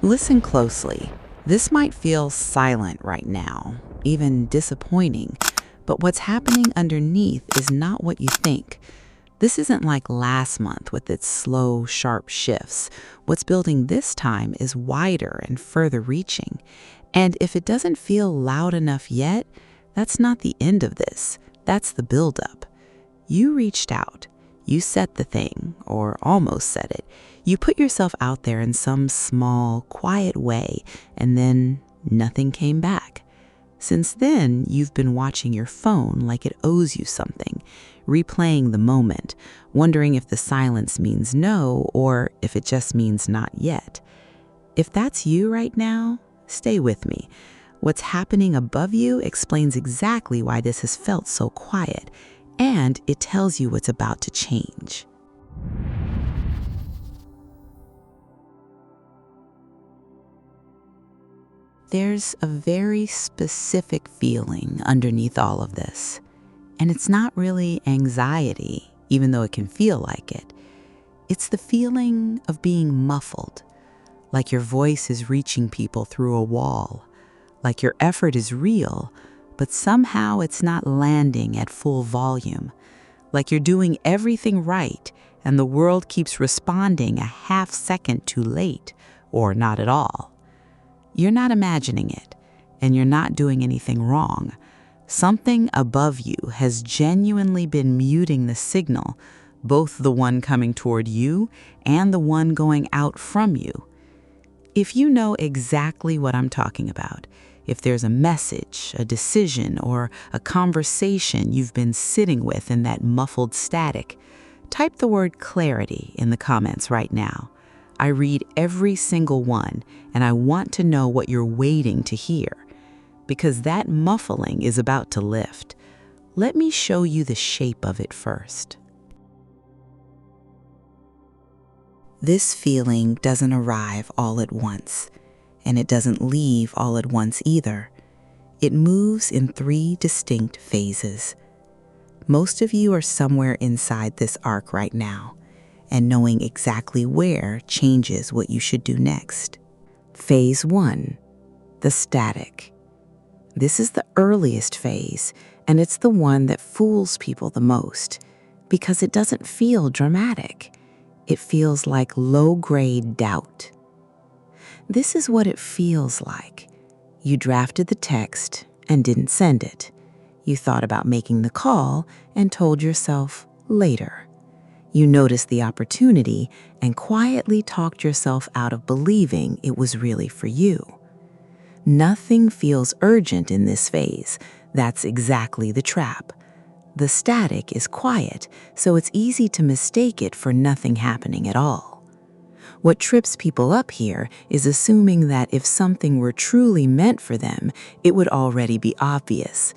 Listen closely. This might feel silent right now, even disappointing, but what's happening underneath is not what you think. This isn't like last month with its slow, sharp shifts. What's building this time is wider and further reaching. And if it doesn't feel loud enough yet, that's not the end of this. That's the buildup. You reached out. You said the thing, or almost said it. You put yourself out there in some small, quiet way, and then nothing came back. Since then, you've been watching your phone like it owes you something, replaying the moment, wondering if the silence means no or if it just means not yet. If that's you right now, stay with me. What's happening above you explains exactly why this has felt so quiet, and it tells you what's about to change. There's a very specific feeling underneath all of this, and it's not really anxiety, even though it can feel like it. It's the feeling of being muffled, like your voice is reaching people through a wall, like your effort is real, but somehow it's not landing at full volume, like you're doing everything right and the world keeps responding a half second too late, or not at all. You're not imagining it, and you're not doing anything wrong. Something above you has genuinely been muting the signal, both the one coming toward you and the one going out from you. If you know exactly what I'm talking about, if there's a message, a decision, or a conversation you've been sitting with in that muffled static, type the word clarity in the comments right now. I read every single one, and I want to know what you're waiting to hear, because that muffling is about to lift. Let me show you the shape of it first. This feeling doesn't arrive all at once, and it doesn't leave all at once either. It moves in 3 distinct phases. Most of you are somewhere inside this arc right now, and knowing exactly where changes what you should do next. Phase 1, the static. This is the earliest phase, and it's the one that fools people the most, because it doesn't feel dramatic. It feels like low-grade doubt. This is what it feels like. You drafted the text and didn't send it. You thought about making the call and told yourself later. You noticed the opportunity and quietly talked yourself out of believing it was really for you. Nothing feels urgent in this phase. That's exactly the trap. The static is quiet, so it's easy to mistake it for nothing happening at all. What trips people up here is assuming that if something were truly meant for them, it would already be obvious.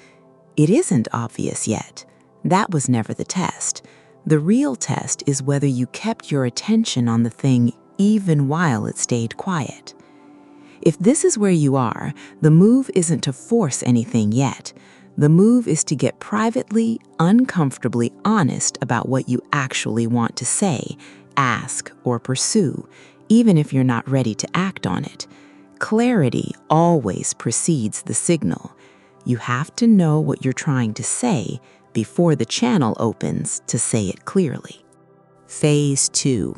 It isn't obvious yet. That was never the test. The real test is whether you kept your attention on the thing even while it stayed quiet. If this is where you are, the move isn't to force anything yet. The move is to get privately, uncomfortably honest about what you actually want to say, ask, or pursue, even if you're not ready to act on it. Clarity always precedes the signal. You have to know what you're trying to say before the channel opens to say it clearly. Phase 2,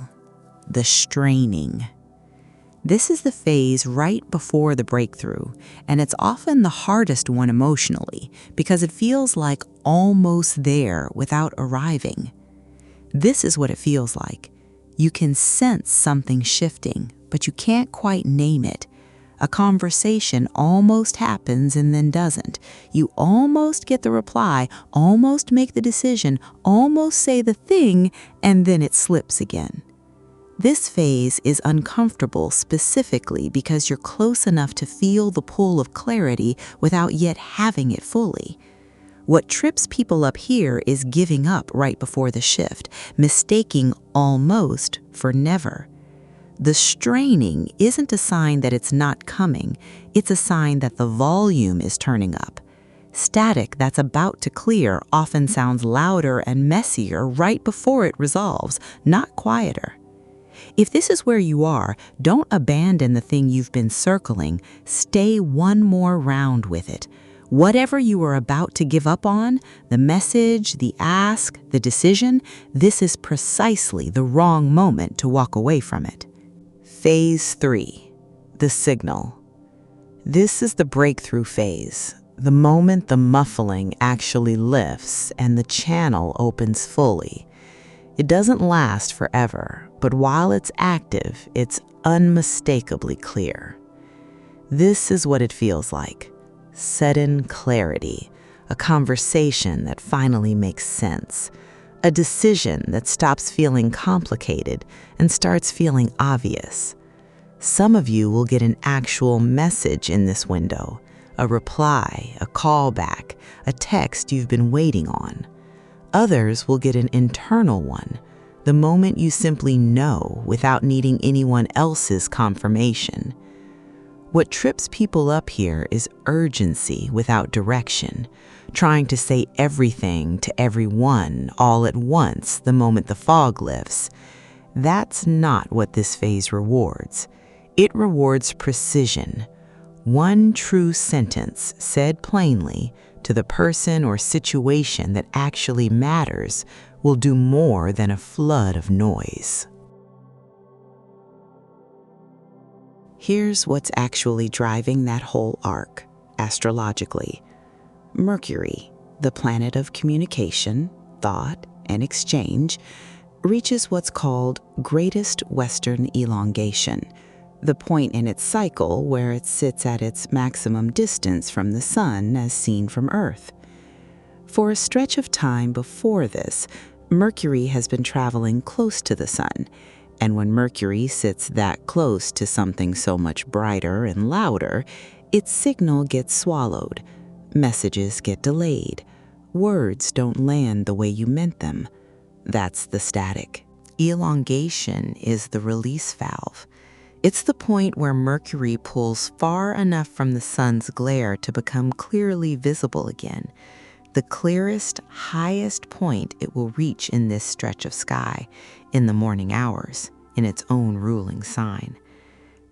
the straining. This is the phase right before the breakthrough, and it's often the hardest one emotionally because it feels like almost there without arriving. This is what it feels like. You can sense something shifting, but you can't quite name it. A conversation almost happens and then doesn't. You almost get the reply, almost make the decision, almost say the thing, and then it slips again. This phase is uncomfortable specifically because you're close enough to feel the pull of clarity without yet having it fully. What trips people up here is giving up right before the shift, mistaking almost for never. The straining isn't a sign that it's not coming, it's a sign that the volume is turning up. Static that's about to clear often sounds louder and messier right before it resolves, not quieter. If this is where you are, don't abandon the thing you've been circling. Stay one more round with it. Whatever you are about to give up on, the message, the ask, the decision, this is precisely the wrong moment to walk away from it. Phase 3, the signal. This is the breakthrough phase, the moment the muffling actually lifts and the channel opens fully. It doesn't last forever, but while it's active, it's unmistakably clear. This is what it feels like: sudden clarity, a conversation that finally makes sense, a decision that stops feeling complicated and starts feeling obvious. Some of you will get an actual message in this window, a reply, a callback, a text you've been waiting on. Others will get an internal one, the moment you simply know without needing anyone else's confirmation. What trips people up here is urgency without direction, trying to say everything to everyone all at once the moment the fog lifts. That's not what this phase rewards. It rewards precision. One true sentence said plainly to the person or situation that actually matters will do more than a flood of noise. Here's what's actually driving that whole arc, astrologically. Mercury, the planet of communication, thought, and exchange, reaches what's called greatest Western elongation, the point in its cycle where it sits at its maximum distance from the Sun as seen from Earth. For a stretch of time before this, Mercury has been traveling close to the Sun, and when Mercury sits that close to something so much brighter and louder, its signal gets swallowed, messages get delayed, words don't land the way you meant them. That's the static. Elongation is the release valve. It's the point where Mercury pulls far enough from the Sun's glare to become clearly visible again, the clearest, highest point it will reach in this stretch of sky, in the morning hours, in its own ruling sign.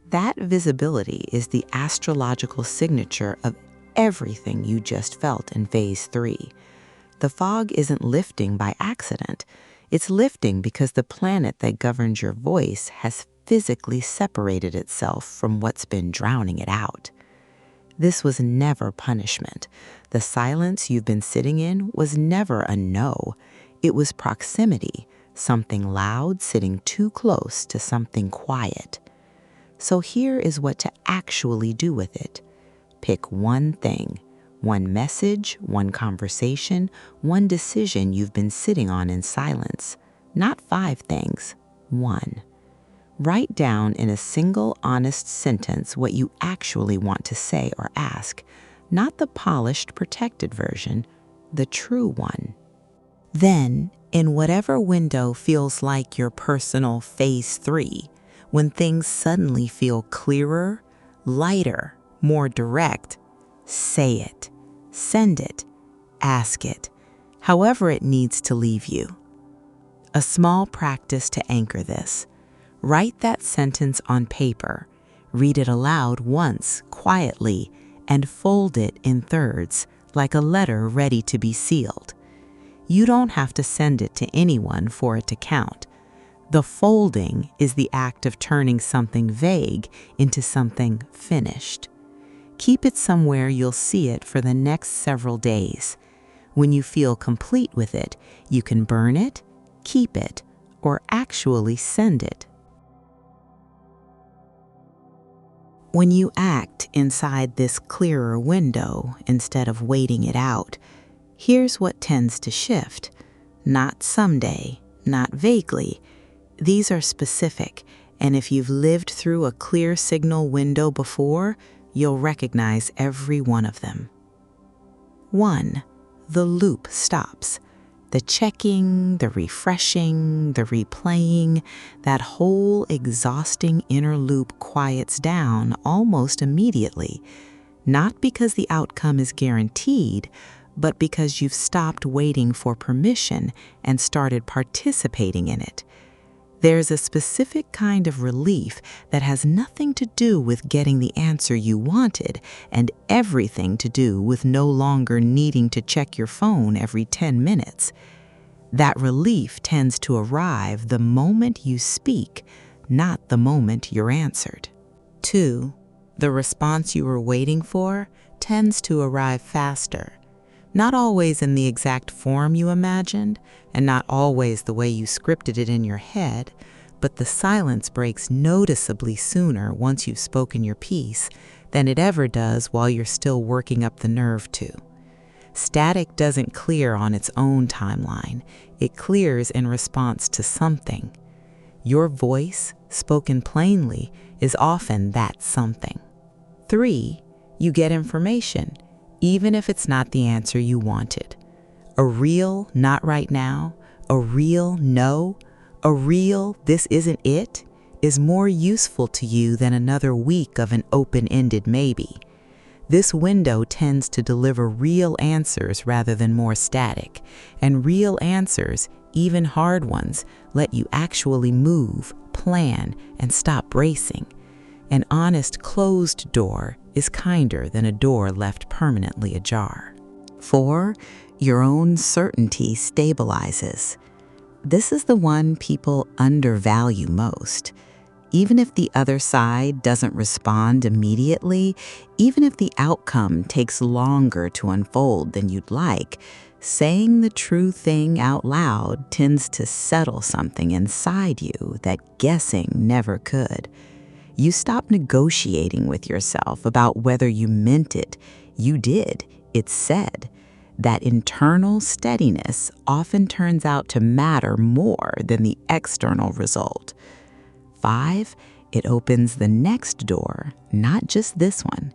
That visibility is the astrological signature of everything you just felt in Phase 3. The fog isn't lifting by accident. It's lifting because the planet that governs your voice has physically separated itself from what's been drowning it out. This was never punishment. The silence you've been sitting in was never a no. It was proximity, something loud sitting too close to something quiet. So here is what to actually do with it. Pick one thing, one message, one conversation, one decision you've been sitting on in silence. Not 5 things, one. Write down in a single honest sentence what you actually want to say or ask, not the polished, protected version, the true one. Then, in whatever window feels like your personal Phase 3, when things suddenly feel clearer, lighter, more direct, say it, send it, ask it, however it needs to leave you. A small practice to anchor this. Write that sentence on paper, read it aloud once, quietly, and fold it in thirds, like a letter ready to be sealed. You don't have to send it to anyone for it to count. The folding is the act of turning something vague into something finished. Keep it somewhere you'll see it for the next several days. When you feel complete with it, you can burn it, keep it, or actually send it. When you act inside this clearer window instead of waiting it out, here's what tends to shift. Not someday, not vaguely. These are specific, and if you've lived through a clear signal window before, you'll recognize every one of them. 1. The loop stops. The checking, the refreshing, the replaying, that whole exhausting inner loop quiets down almost immediately, not because the outcome is guaranteed, but because you've stopped waiting for permission and started participating in it. There's a specific kind of relief that has nothing to do with getting the answer you wanted and everything to do with no longer needing to check your phone every 10 minutes. That relief tends to arrive the moment you speak, not the moment you're answered. 2. The response you were waiting for tends to arrive faster. Not always in the exact form you imagined, and not always the way you scripted it in your head, but the silence breaks noticeably sooner once you've spoken your piece than it ever does while you're still working up the nerve to. Static doesn't clear on its own timeline. It clears in response to something. Your voice, spoken plainly, is often that something. 3. You get information, even if it's not the answer you wanted. A real "not right now," a real "no," a real "this isn't it" is more useful to you than another week of an open-ended maybe. This window tends to deliver real answers rather than more static, and real answers, even hard ones, let you actually move, plan, and stop bracing. An honest closed door is kinder than a door left permanently ajar. 4. Your own certainty stabilizes. This is the one people undervalue most. Even if the other side doesn't respond immediately, even if the outcome takes longer to unfold than you'd like, saying the true thing out loud tends to settle something inside you that guessing never could. You stop negotiating with yourself about whether you meant it. You did. It's said. That internal steadiness often turns out to matter more than the external result. 5. It opens the next door, not just this one.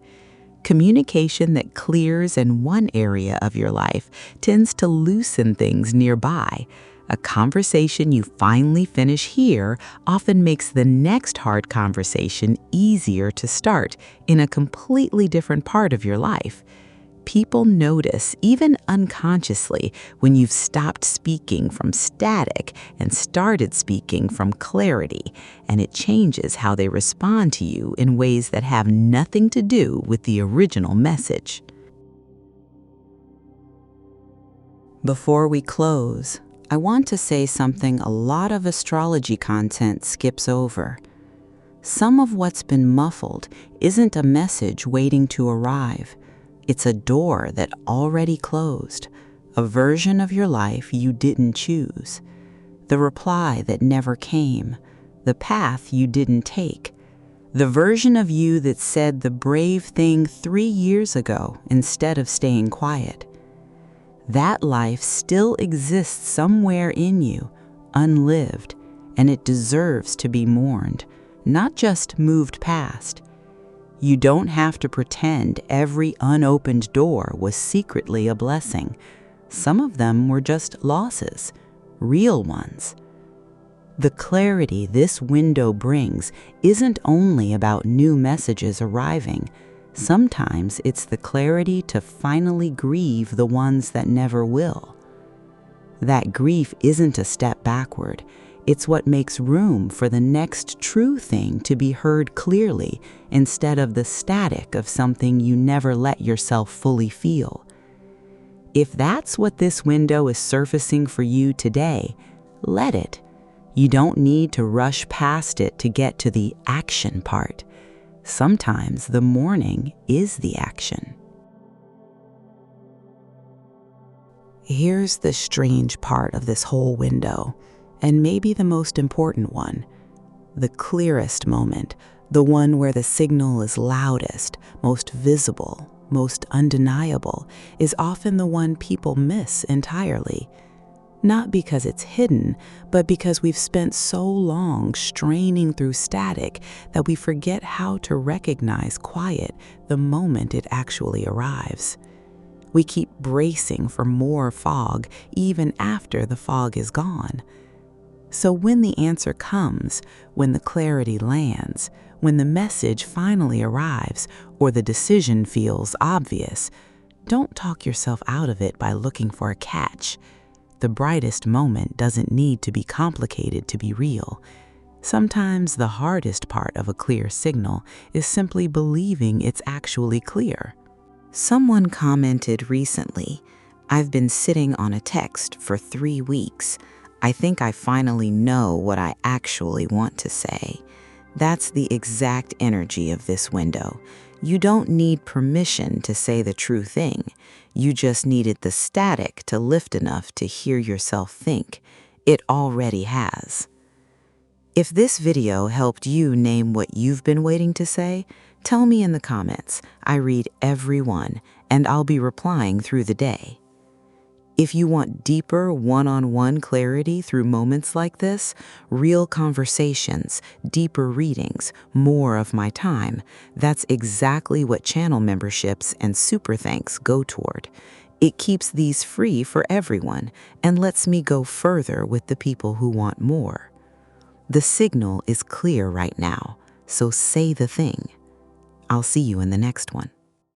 Communication that clears in one area of your life tends to loosen things nearby. A conversation you finally finish here often makes the next hard conversation easier to start in a completely different part of your life. People notice, even unconsciously, when you've stopped speaking from static and started speaking from clarity, and it changes how they respond to you in ways that have nothing to do with the original message. Before we close, I want to say something a lot of astrology content skips over. Some of what's been muffled isn't a message waiting to arrive. It's a door that already closed, a version of your life you didn't choose, the reply that never came, the path you didn't take, the version of you that said the brave thing 3 years ago instead of staying quiet. That life still exists somewhere in you, unlived, and it deserves to be mourned, not just moved past. You don't have to pretend every unopened door was secretly a blessing. Some of them were just losses, real ones. The clarity this window brings isn't only about new messages arriving. Sometimes it's the clarity to finally grieve the ones that never will. That grief isn't a step backward. It's what makes room for the next true thing to be heard clearly instead of the static of something you never let yourself fully feel. If that's what this window is surfacing for you today, let it. You don't need to rush past it to get to the action part. Sometimes the mourning is the action. Here's the strange part of this whole window, and maybe the most important one. The clearest moment, the one where the signal is loudest, most visible, most undeniable, is often the one people miss entirely. Not because it's hidden, but because we've spent so long straining through static that we forget how to recognize quiet the moment it actually arrives. We keep bracing for more fog even after the fog is gone. So when the answer comes, when the clarity lands, when the message finally arrives, or the decision feels obvious, don't talk yourself out of it by looking for a catch. The brightest moment doesn't need to be complicated to be real. Sometimes the hardest part of a clear signal is simply believing it's actually clear. Someone commented recently, "I've been sitting on a text for 3 weeks. I think I finally know what I actually want to say." That's the exact energy of this window. You don't need permission to say the true thing. You just needed the static to lift enough to hear yourself think. It already has. If this video helped you name what you've been waiting to say, tell me in the comments. I read every one, and I'll be replying through the day. If you want deeper one-on-one clarity through moments like this, real conversations, deeper readings, more of my time, that's exactly what channel memberships and super thanks go toward. It keeps these free for everyone and lets me go further with the people who want more. The signal is clear right now, so say the thing. I'll see you in the next one.